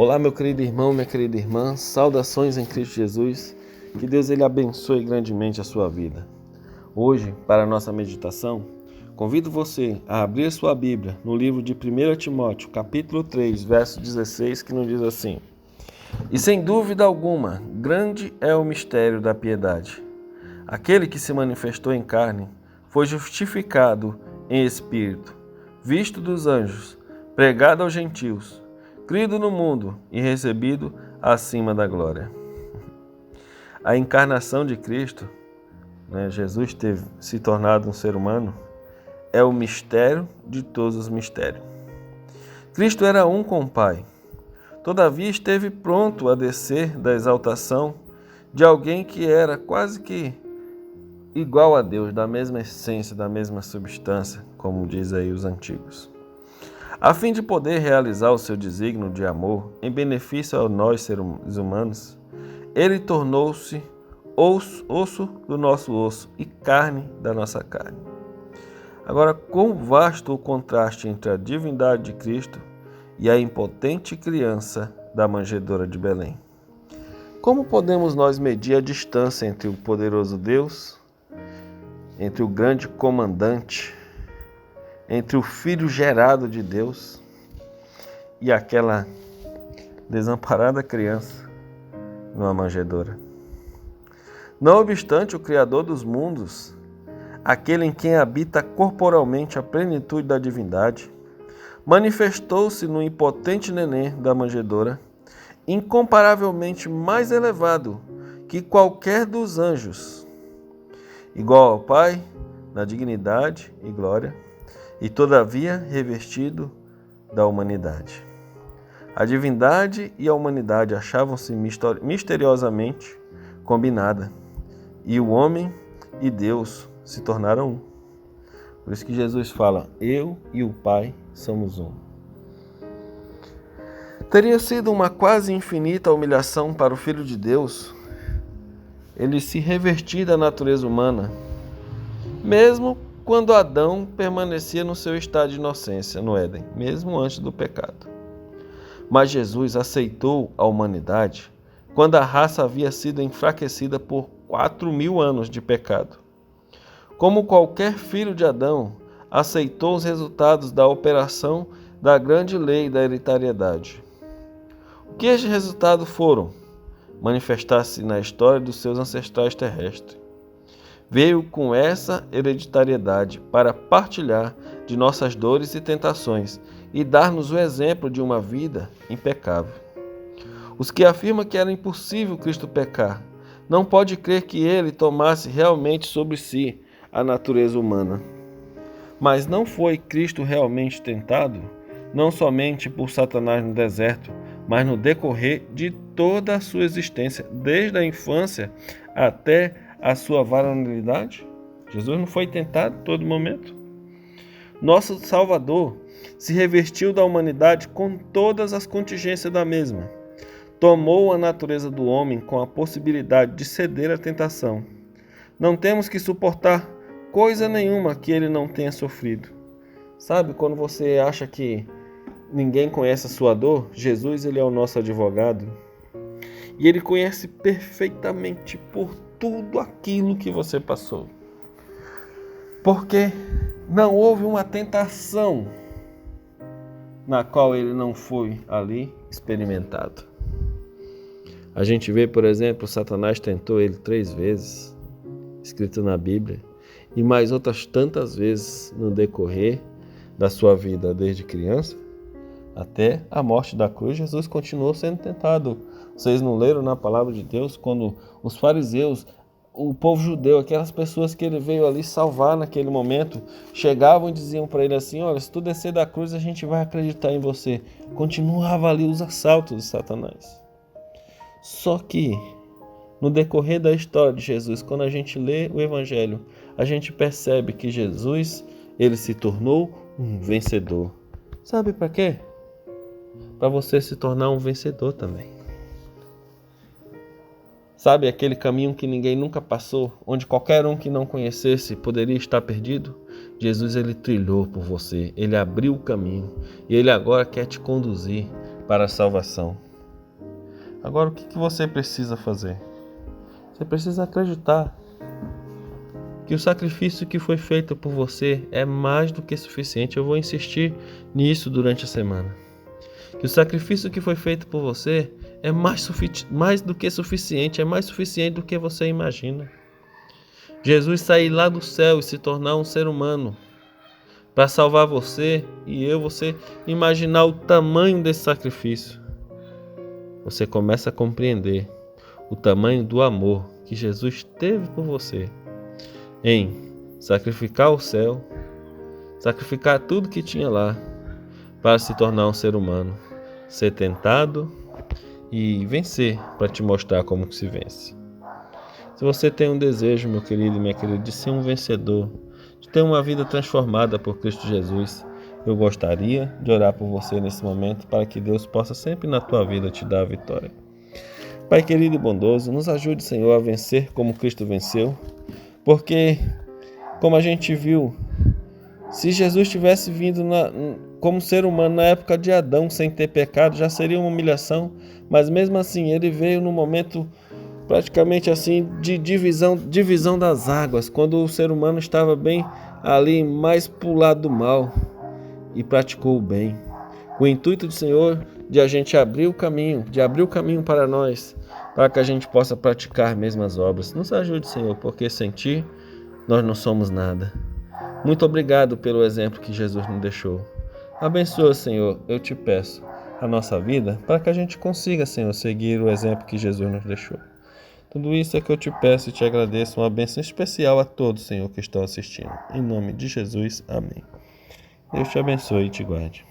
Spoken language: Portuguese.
Olá, meu querido irmão, minha querida irmã, saudações em Cristo Jesus, que Deus ele abençoe grandemente a sua vida. Hoje, para a nossa meditação, convido você a abrir sua Bíblia no livro de 1 Timóteo, capítulo 3, verso 16, que nos diz assim: E sem dúvida alguma, grande é o mistério da piedade. Aquele que se manifestou em carne foi justificado em espírito, visto dos anjos, pregado aos gentios, crido no mundo e recebido acima da glória. A encarnação de Cristo, Jesus ter se tornado um ser humano, é o mistério de todos os mistérios. Cristo era um com o Pai, todavia esteve pronto a descer da exaltação de alguém que era quase que igual a Deus, da mesma essência, da mesma substância, como diz aí os antigos. A fim de poder realizar o seu desígnio de amor em benefício a nós seres humanos, ele tornou-se osso do nosso osso e carne da nossa carne. Agora, quão vasto o contraste entre a divindade de Cristo e a impotente criança da manjedoura de Belém. Como podemos nós medir a distância entre o poderoso Deus, entre o grande comandante, entre o Filho gerado de Deus e aquela desamparada criança numa manjedoura? Não obstante, o Criador dos mundos, aquele em quem habita corporalmente a plenitude da divindade, manifestou-se no impotente neném da manjedoura, incomparavelmente mais elevado que qualquer dos anjos, igual ao Pai na dignidade e glória, e todavia revestido da humanidade. A divindade e a humanidade achavam-se misteriosamente combinadas, e o homem e Deus se tornaram um. Por isso que Jesus fala: eu e o Pai somos um. Teria sido uma quase infinita humilhação para o Filho de Deus ele se revestir da natureza humana, mesmo quando Adão permanecia no seu estado de inocência no Éden, mesmo antes do pecado. Mas Jesus aceitou a humanidade quando a raça havia sido enfraquecida por 4.000 anos de pecado. Como qualquer filho de Adão, aceitou os resultados da operação da grande lei da hereditariedade. O que estes resultados foram? Manifestar-se na história dos seus ancestrais terrestres. Veio com essa hereditariedade para partilhar de nossas dores e tentações e dar-nos o exemplo de uma vida impecável. Os que afirmam que era impossível Cristo pecar, não pode crer que ele tomasse realmente sobre si a natureza humana. Mas não foi Cristo realmente tentado, não somente por Satanás no deserto, mas no decorrer de toda a sua existência, desde a infância até a sua varonilidade? Jesus não foi tentado em todo momento? Nosso Salvador se revestiu da humanidade com todas as contingências da mesma. Tomou a natureza do homem com a possibilidade de ceder à tentação. Não temos que suportar coisa nenhuma que ele não tenha sofrido. Sabe quando você acha que ninguém conhece a sua dor? Jesus, ele é o nosso advogado. E ele conhece perfeitamente por tudo aquilo que você passou. Porque não houve uma tentação na qual ele não foi ali experimentado. A gente vê, por exemplo, Satanás tentou ele 3 vezes, escrito na Bíblia, e mais outras tantas vezes no decorrer da sua vida, desde criança até a morte da cruz. Jesus continuou sendo tentado. Vocês não leram na palavra de Deus quando os fariseus, o povo judeu, aquelas pessoas que ele veio ali salvar naquele momento, chegavam e diziam para ele assim: olha, se tu descer da cruz a gente vai acreditar em você. Continuava ali os assaltos de Satanás. Só que no decorrer da história de Jesus, quando a gente lê o Evangelho, a gente percebe que Jesus, ele se tornou um vencedor. Sabe para quê? Para você se tornar um vencedor também. Sabe aquele caminho que ninguém nunca passou, onde qualquer um que não conhecesse poderia estar perdido? Jesus, ele trilhou por você, ele abriu o caminho e ele agora quer te conduzir para a salvação. Agora, o que você precisa fazer? Você precisa acreditar que o sacrifício que foi feito por você é mais do que suficiente. Eu vou insistir nisso durante a semana. Que o sacrifício que foi feito por você é mais do que suficiente, é mais suficiente do que você imagina. Jesus sair lá do céu e se tornar um ser humano para salvar você e você imaginar o tamanho desse sacrifício. Você começa a compreender o tamanho do amor que Jesus teve por você em sacrificar o céu, sacrificar tudo que tinha lá para se tornar um ser humano, ser tentado e vencer para te mostrar como que se vence. Se você tem um desejo, meu querido e minha querida, de ser um vencedor, de ter uma vida transformada por Cristo Jesus, eu gostaria de orar por você nesse momento para que Deus possa sempre na tua vida te dar a vitória. Pai querido e bondoso, nos ajude, Senhor, a vencer como Cristo venceu, porque, como a gente viu, se Jesus tivesse vindo como ser humano na época de Adão sem ter pecado, já seria uma humilhação, mas mesmo assim ele veio num momento praticamente assim de divisão das águas, quando o ser humano estava bem ali mais pro lado do mal e praticou o bem. O intuito do Senhor de a gente abrir o caminho para nós, para que a gente possa praticar mesmo as obras. Nos ajude, Senhor, porque sem Ti nós não somos nada. Muito obrigado pelo exemplo que Jesus nos deixou. Abençoa, Senhor, eu te peço, a nossa vida, para que a gente consiga, Senhor, seguir o exemplo que Jesus nos deixou. Tudo isso é que eu te peço e te agradeço. Uma bênção especial a todos, Senhor, que estão assistindo. Em nome de Jesus, amém. Deus te abençoe e te guarde.